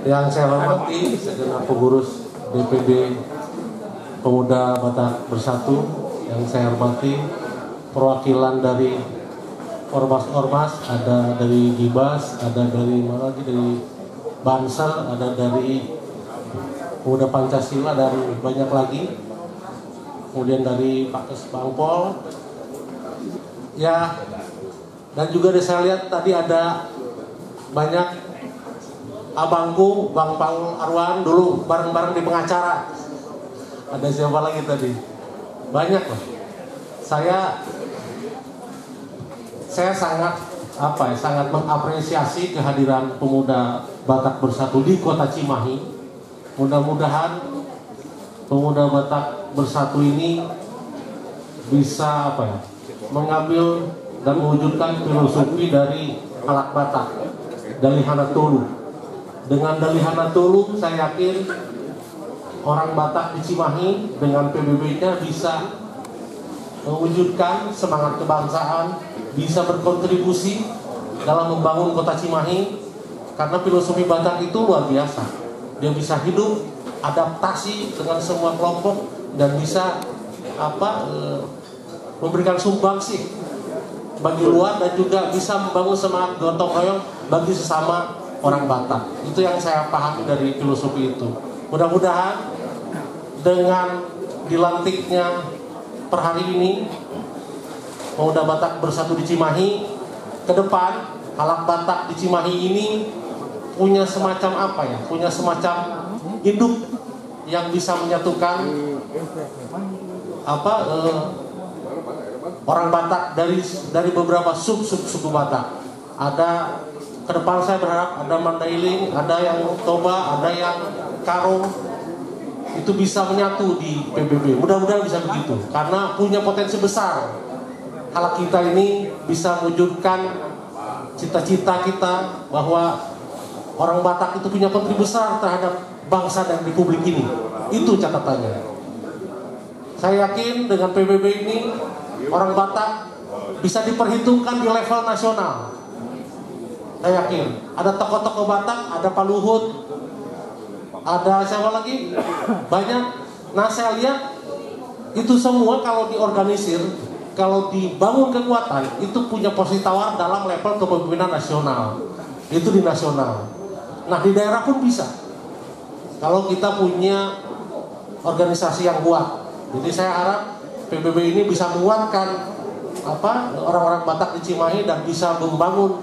Yang saya hormati segenap pengurus DPD Pemuda Batak Bersatu, yang saya hormati perwakilan dari ormas-ormas, ada dari Gibas, ada dari mana lagi, dari Bansel, ada dari Pemuda Pancasila, dan banyak lagi, kemudian dari Pakes Bangpol, ya, dan juga saya lihat tadi ada banyak abangku, Bang Paul Arwan dulu bareng-bareng di pengacara. Ada siapa lagi tadi? Banyak loh. Saya sangat mengapresiasi kehadiran Pemuda Batak Bersatu di Kota Cimahi. Mudah-mudahan Pemuda Batak Bersatu ini bisa mengambil dan mewujudkan filosofi dari Alak Batak, Dalihana Tolu. Dengan Dalihana Tolu, saya yakin orang Batak di Cimahi dengan PBB-nya bisa mewujudkan semangat kebangsaan, bisa berkontribusi dalam membangun Kota Cimahi, karena filosofi Batak itu luar biasa. Dia bisa hidup, adaptasi dengan semua kelompok, dan bisa memberikan sumbangsi bagi luar, dan juga bisa membangun semangat gotong royong bagi sesama orang Batak. Itu yang saya pahami dari filosofi itu. Mudah-mudahan dengan dilantiknya per hari ini Pemuda Batak Bersatu di Cimahi, ke depan Alak Batak di Cimahi ini punya semacam punya semacam hidup yang bisa menyatukan orang Batak dari beberapa suku Batak. Ada ke depan, saya berharap ada Mandailing, ada yang Toba, ada yang Karo, itu bisa menyatu di PBB. Mudah-mudahan bisa begitu, karena punya potensi besar. Kalau kita ini bisa mewujudkan cita-cita kita bahwa orang Batak itu punya kontribusi besar terhadap bangsa dan republik ini. Itu catatannya. Saya yakin dengan PBB ini orang Batak bisa diperhitungkan di level nasional. Saya yakin ada tokoh-tokoh Batak, ada Pak Luhut, ada siapa lagi, banyak. Nah, saya lihat itu semua kalau diorganisir, kalau dibangun kekuatan, itu punya posisi tawar dalam level kepemimpinan nasional. Itu di nasional. Nah, di daerah pun bisa, kalau kita punya organisasi yang kuat. Jadi saya harap PBB ini bisa menguatkan orang-orang Batak di Cimahi, dan bisa membangun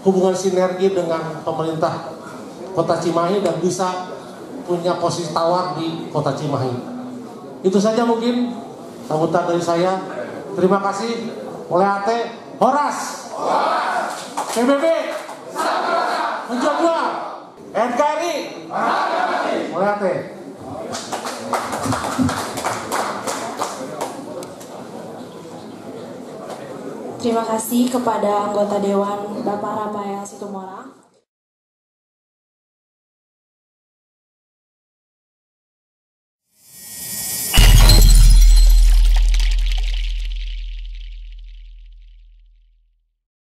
hubungan sinergi dengan pemerintah Kota Cimahi, dan bisa punya posisi tawar di Kota Cimahi. Itu saja mungkin sambutan dari saya. Terima kasih. Oleh Ate Horas, PBB menjual NKRI, oleh Ate. Terima kasih kepada anggota Dewan Bapak Rafael Situmorang.